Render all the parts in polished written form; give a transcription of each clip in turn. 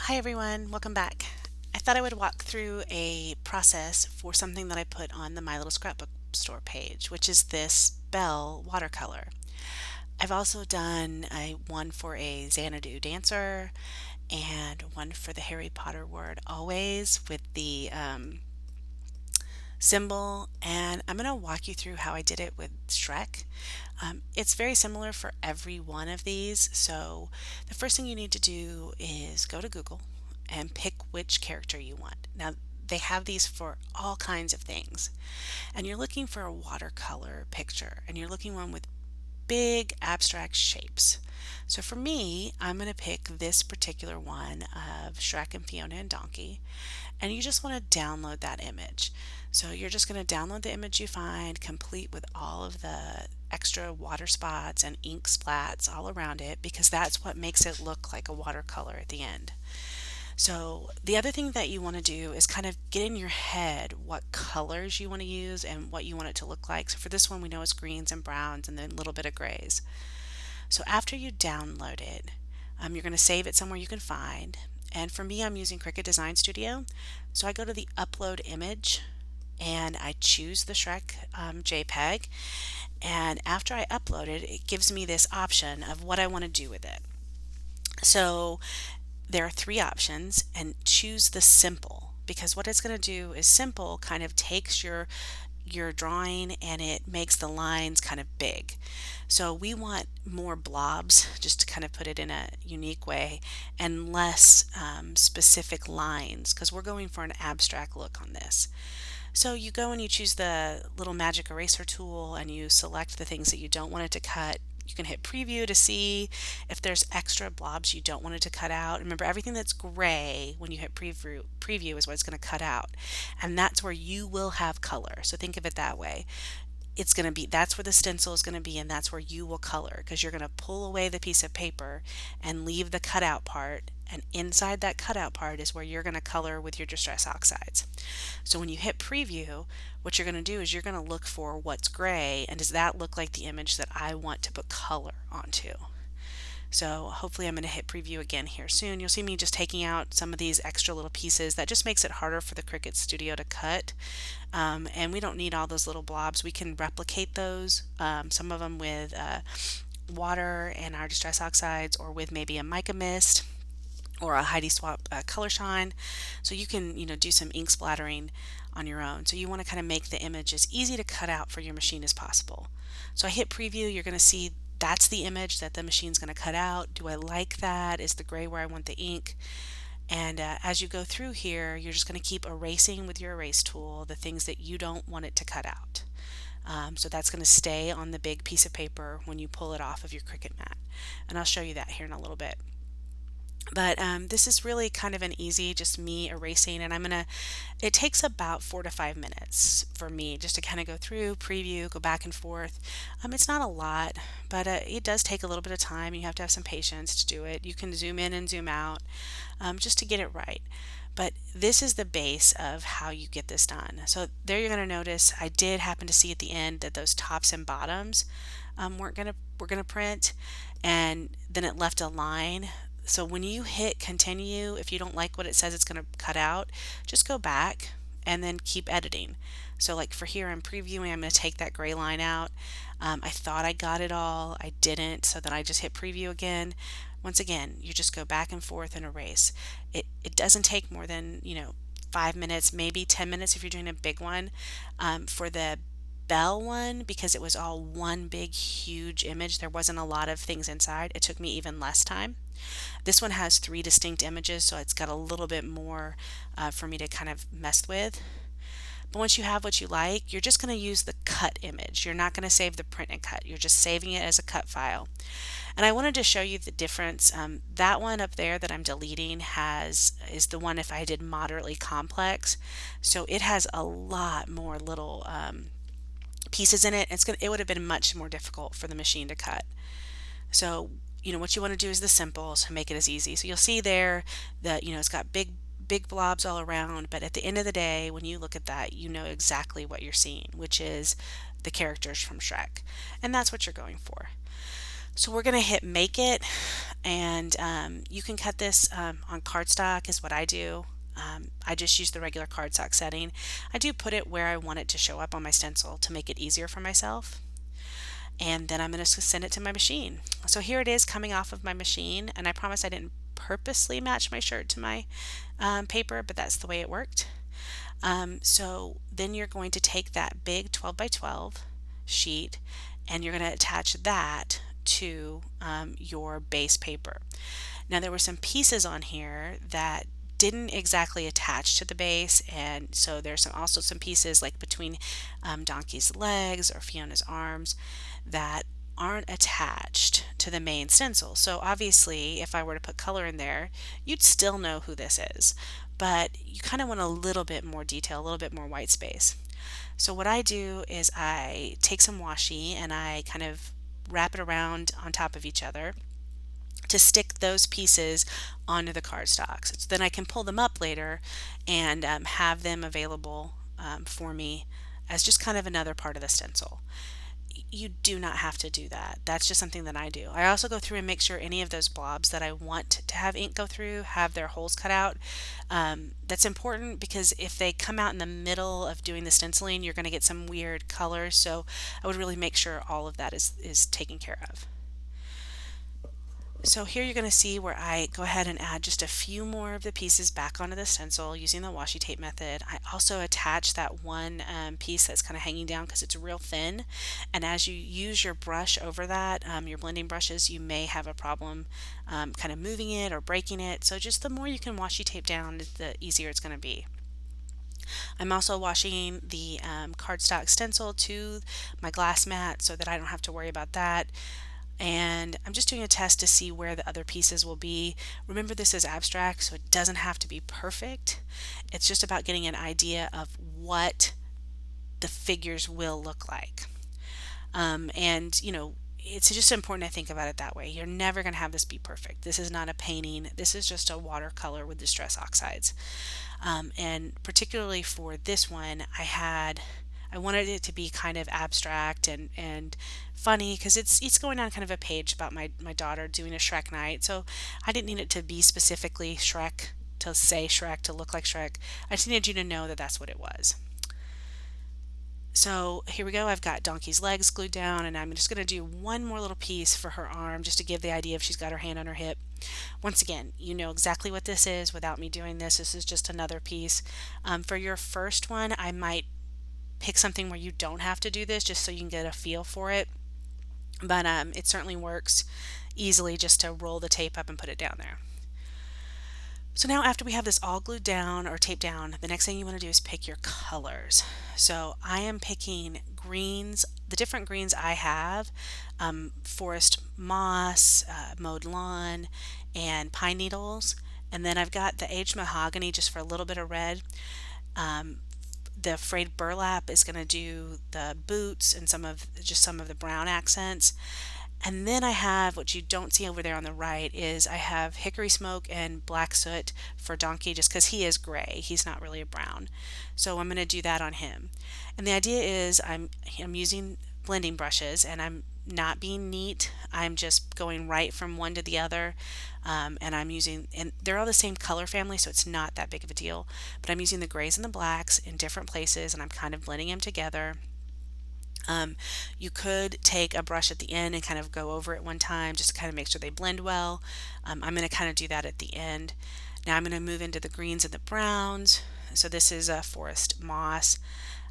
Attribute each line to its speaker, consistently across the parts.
Speaker 1: Hi everyone, welcome back. I thought I would walk through a process for something that I put on the My Little Scrapbook store page, which is this Belle watercolor. I've also done one for a Xanadu dancer and one for the Harry Potter word always with the symbol, and I'm going to walk you through how I did it with Shrek. It's very similar for every one of these, so the first thing you need to do is go to Google and pick which character you want. Now, they have these for all kinds of things, and you're looking for a watercolor picture, and you're looking one with big abstract shapes. So for me, I'm going to pick this particular one of Shrek and Fiona and Donkey, and you just want to download that image. So you're just going to download the image you find, complete with all of the extra water spots and ink splats all around it, because that's what makes it look like a watercolor at the end. So the other thing that you want to do is kind of get in your head what colors you want to use and what you want it to look like. So for this one, we know it's greens and browns and then a little bit of grays. So after you download it, you're going to save it somewhere you can find. And for me, I'm using Cricut Design Studio. So I go to the upload image and I choose the Shrek JPEG. And after I upload it, it gives me this option of what I want to do with it. So there are three options, and choose the simple, because what it's going to do is simple kind of takes your drawing and it makes the lines kind of big. So we want more blobs, just to kind of put it in a unique way, and less specific lines, because we're going for an abstract look on this. So you go and you choose the little magic eraser tool and you select the things that you don't want it to cut. You can hit preview to see if there's extra blobs you don't want it to cut out. Remember, everything that's gray when you hit preview is what it's going to cut out. And that's where you will have color. So think of it that way. It's going to be, that's where the stencil is going to be, and that's where you will color, because you're going to pull away the piece of paper and leave the cutout part, and inside that cutout part is where you're going to color with your Distress Oxides. So when you hit preview, what you're going to do is you're going to look for what's gray, and does that look like the image that I want to put color onto. So hopefully I'm going to hit preview again here soon. You'll see me just taking out some of these extra little pieces. That just makes it harder for the Cricut Studio to cut. And we don't need all those little blobs. We can replicate those, some of them with water and our Distress Oxides, or with maybe a mica mist or a Heidi Swap color shine. So you can, do some ink splattering on your own. So you want to kind of make the image as easy to cut out for your machine as possible. So I hit preview, you're going to see that's the image that the machine's going to cut out. Do I like that? Is the gray where I want the ink? And as you go through here, you're just going to keep erasing with your erase tool the things that you don't want it to cut out. So that's going to stay on the big piece of paper when you pull it off of your Cricut mat. And I'll show you that here in a little bit. But this is really kind of an easy, just me erasing, and it takes about 4 to 5 minutes for me just to kind of go through, preview, go back and forth. It's not a lot, but it does take a little bit of time. You have to have some patience to do it. You can zoom in and zoom out just to get it right. But this is the base of how you get this done. So there you're going to notice I did happen to see at the end that those tops and bottoms were gonna print, and then it left a line. So when you hit continue, if you don't like what it says it's going to cut out, just go back and then keep editing. So like for here, I'm previewing, I'm going to take that gray line out. I thought I got it all, I didn't, so then I just hit preview again. Once again, you just go back and forth and erase. It doesn't take more than 5 minutes, maybe 10 minutes if you're doing a big one. For the Bell one, because it was all one big huge image, there wasn't a lot of things inside, it took me even less time. This one has three distinct images, so it's got a little bit more for me to kind of mess with. But once you have what you like, you're just going to use the cut image. You're not going to save the print and cut. You're just saving it as a cut file. And I wanted to show you the difference. That one up there that I'm deleting is the one if I did moderately complex. So it has a lot more little pieces in it. It would have been much more difficult for the machine to cut. So what you want to do is the simple, to make it as easy. So you'll see there that it's got big blobs all around, but at the end of the day, when you look at that, you know exactly what you're seeing, which is the characters from Shrek, and that's what you're going for. So we're going to hit make it, and you can cut this on cardstock is what I do. I just use the regular cardstock setting. I do put it where I want it to show up on my stencil to make it easier for myself. And then I'm going to send it to my machine. So here it is coming off of my machine, and I promise I didn't purposely match my shirt to my paper, but that's the way it worked. So then you're going to take that big 12 by 12 sheet and you're going to attach that to your base paper. Now there were some pieces on here that didn't exactly attach to the base, and so there's also some pieces like between Donkey's legs or Fiona's arms that aren't attached to the main stencil. So obviously if I were to put color in there, you'd still know who this is, but you kind of want a little bit more detail, a little bit more white space. So what I do is I take some washi and I kind of wrap it around on top of each other to stick those pieces onto the cardstock. So then I can pull them up later and have them available for me as just kind of another part of the stencil. You do not have to do that. That's just something that I do. I also go through and make sure any of those blobs that I want to have ink go through have their holes cut out. That's important because if they come out in the middle of doing the stenciling, you're going to get some weird colors. So I would really make sure all of that is taken care of. So here you're going to see where I go ahead and add just a few more of the pieces back onto the stencil using the washi tape method. I also attach that one piece that's kind of hanging down because it's real thin, and as you use your brush over that, your blending brushes, you may have a problem kind of moving it or breaking it. So just the more you can washi tape down, the easier it's going to be. I'm also washing the cardstock stencil to my glass mat so that I don't have to worry about that. And I'm just doing a test to see where the other pieces will be. Remember, this is abstract, so it doesn't have to be perfect. It's just about getting an idea of what the figures will look like. And you know, it's just important to think about it that way. You're never going to have this be perfect. This is not a painting. This is just a watercolor with distress oxides. And particularly for this one, I wanted it to be kind of abstract and funny because it's going on kind of a page about my daughter doing a Shrek night. So I didn't need it to be specifically Shrek, to say Shrek, to look like Shrek. I just needed you to know that that's what it was. So here we go. I've got Donkey's legs glued down, and I'm just going to do one more little piece for her arm just to give the idea if she's got her hand on her hip. Once again, you know exactly what this is without me doing this. This is just another piece. For your first one, I might pick something where you don't have to do this just so you can get a feel for it. But it certainly works easily just to roll the tape up and put it down there. So now after we have this all glued down or taped down, the next thing you want to do is pick your colors. So I am picking greens, the different greens I have, forest moss, mowed lawn, and pine needles. And then I've got the aged mahogany just for a little bit of red. The frayed burlap is going to do the boots and some of the brown accents. And then I have, what you don't see over there on the right, is I have hickory smoke and black soot for Donkey just because he is gray. He's not really a brown. So I'm going to do that on him. And the idea is I'm using blending brushes and I'm not being neat. I'm just going right from one to the other. And they're all the same color family, so it's not that big of a deal. But I'm using the grays and the blacks in different places and I'm kind of blending them together. You could take a brush at the end and kind of go over it one time just to kind of make sure they blend well. I'm going to kind of do that at the end. Now I'm going to move into the greens and the browns. So this is a forest moss,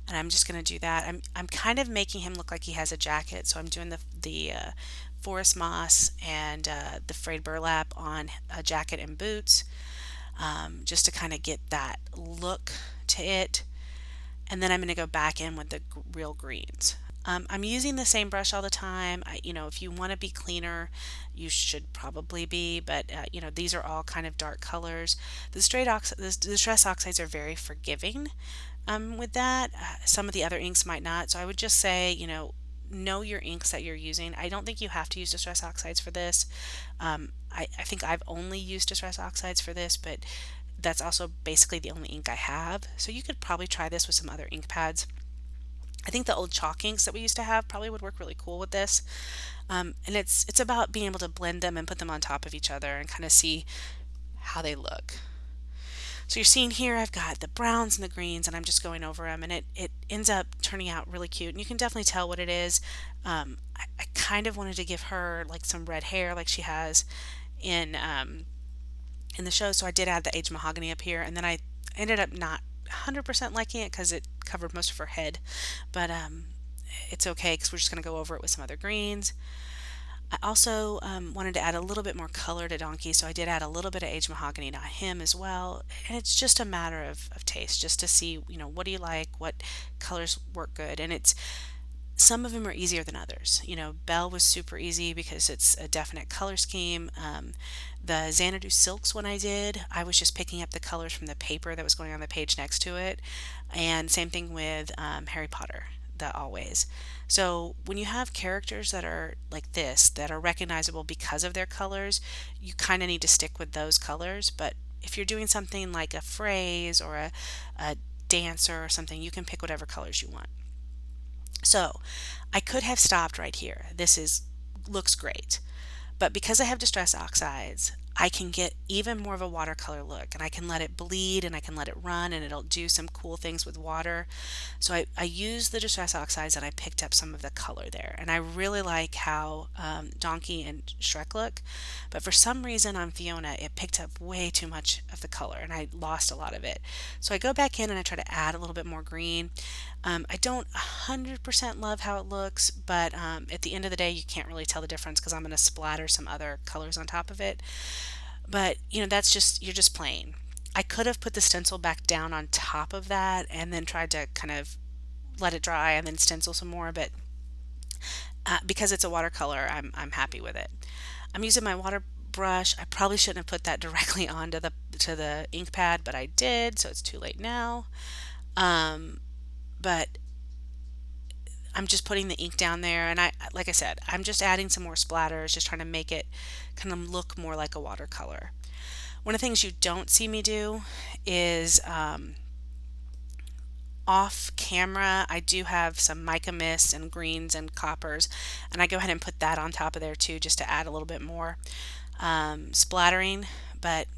Speaker 1: and I'm just going to do that. I'm kind of making him look like he has a jacket, so I'm doing the forest moss and the frayed burlap on a jacket and boots, just to kind of get that look to it. And then I'm going to go back in with the real greens. I'm using the same brush all the time. If you want to be cleaner, you should probably be, but these are all kind of dark colors. The distress oxides are very forgiving with that. Some of the other inks might not. So I would just say, know your inks that you're using. I don't think you have to use distress oxides for this. I think I've only used distress oxides for this, but that's also basically the only ink I have. So you could probably try this with some other ink pads. I think the old chalk inks that we used to have probably would work really cool with this. And it's about being able to blend them and put them on top of each other and kind of see how they look. So you're seeing here I've got the browns and the greens, and I'm just going over them, and it ends up turning out really cute. And you can definitely tell what it is. I kind of wanted to give her like some red hair like she has in the show, so I did add the aged mahogany up here, and then I ended up not 100% liking it because it covered most of her head, but it's okay because we're just going to go over it with some other greens. I also wanted to add a little bit more color to Donkey, so I did add a little bit of aged mahogany to him as well. And it's just a matter of taste, just to see, what do you like, what colors work good. And some of them are easier than others. Belle was super easy because it's a definite color scheme. The Xanadu Silks one I was just picking up the colors from the paper that was going on the page next to it. And same thing with Harry Potter, the Always. So when you have characters that are like this, that are recognizable because of their colors, you kind of need to stick with those colors. But if you're doing something like a phrase or a dancer or something, you can pick whatever colors you want. So I could have stopped right here. Looks great. But because I have Distress Oxides, I can get even more of a watercolor look, and I can let it bleed and I can let it run, and it'll do some cool things with water. So I used the Distress Oxides and I picked up some of the color there. And I really like how Donkey and Shrek look. But for some reason on Fiona, it picked up way too much of the color and I lost a lot of it. So I go back in and I try to add a little bit more green. I don't 100% love how it looks, but at the end of the day, you can't really tell the difference because I'm going to splatter some other colors on top of it. But, you're just playing. I could have put the stencil back down on top of that and then tried to kind of let it dry and then stencil some more, but because it's a watercolor, I'm happy with it. I'm using my water brush. I probably shouldn't have put that directly onto the ink pad, but I did, so it's too late now. But I'm just putting the ink down there, and like I said, I'm just adding some more splatters, just trying to make it kind of look more like a watercolor. One of the things you don't see me do is off camera, I do have some mica mist and greens and coppers, and I go ahead and put that on top of there too, just to add a little bit more splattering. But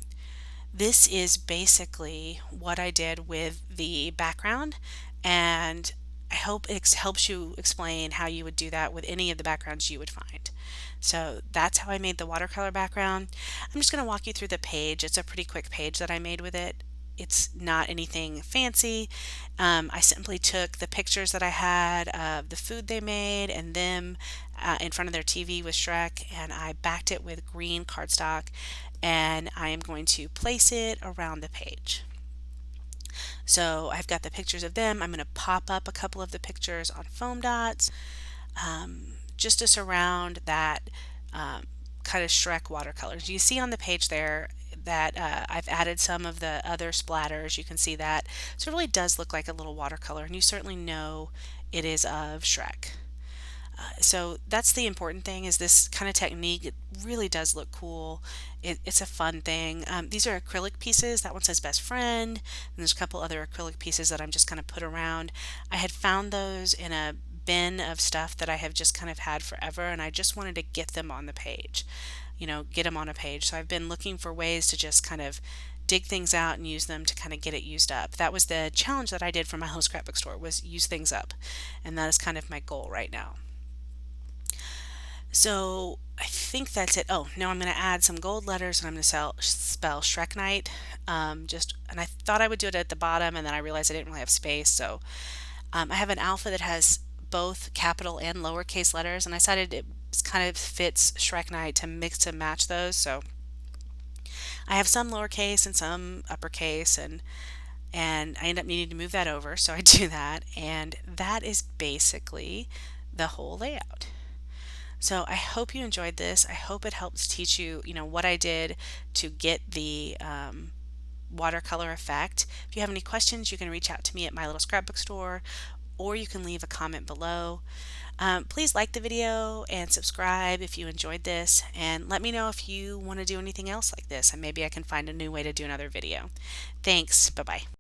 Speaker 1: this is basically what I did with the background, and I hope it helps you explain how you would do that with any of the backgrounds you would find. So that's how I made the watercolor background. I'm just going to walk you through the page. It's a pretty quick page that I made with it. It's not anything fancy. I simply took the pictures that I had of the food they made and them in front of their TV with Shrek, and I backed it with green cardstock, and I am going to place it around the page. So I've got the pictures of them. I'm going to pop up a couple of the pictures on foam dots just to surround that kind of Shrek watercolors. You see on the page there that I've added some of the other splatters. You can see that. So it really does look like a little watercolor, and you certainly know it is of Shrek. So that's the important thing, is this kind of technique. It really does look cool. It's a fun thing. These are acrylic pieces. That one says best friend, and there's a couple other acrylic pieces that I'm just kind of put around. I had found those in a bin of stuff that I have just kind of had forever, and I just wanted to get them on the page, get them on a page. So I've been looking for ways to just kind of dig things out and use them to kind of get it used up. That was the challenge that I did for my little scrapbook store, was use things up, and that is kind of my goal right now. So I think that's it. Oh, now I'm going to add some gold letters, and I'm going to spell Shrek Night. And I thought I would do it at the bottom, and then I realized I didn't really have space. So I have an alpha that has both capital and lowercase letters, and I decided it kind of fits Shrek Night to mix and match those. So I have some lowercase and some uppercase, and I end up needing to move that over. So I do that, and that is basically the whole layout. So I hope you enjoyed this. I hope it helps teach you, what I did to get the watercolor effect. If you have any questions, you can reach out to me at my little scrapbook store, or you can leave a comment below. Please like the video and subscribe if you enjoyed this, and let me know if you want to do anything else like this, and maybe I can find a new way to do another video. Thanks. Bye-bye.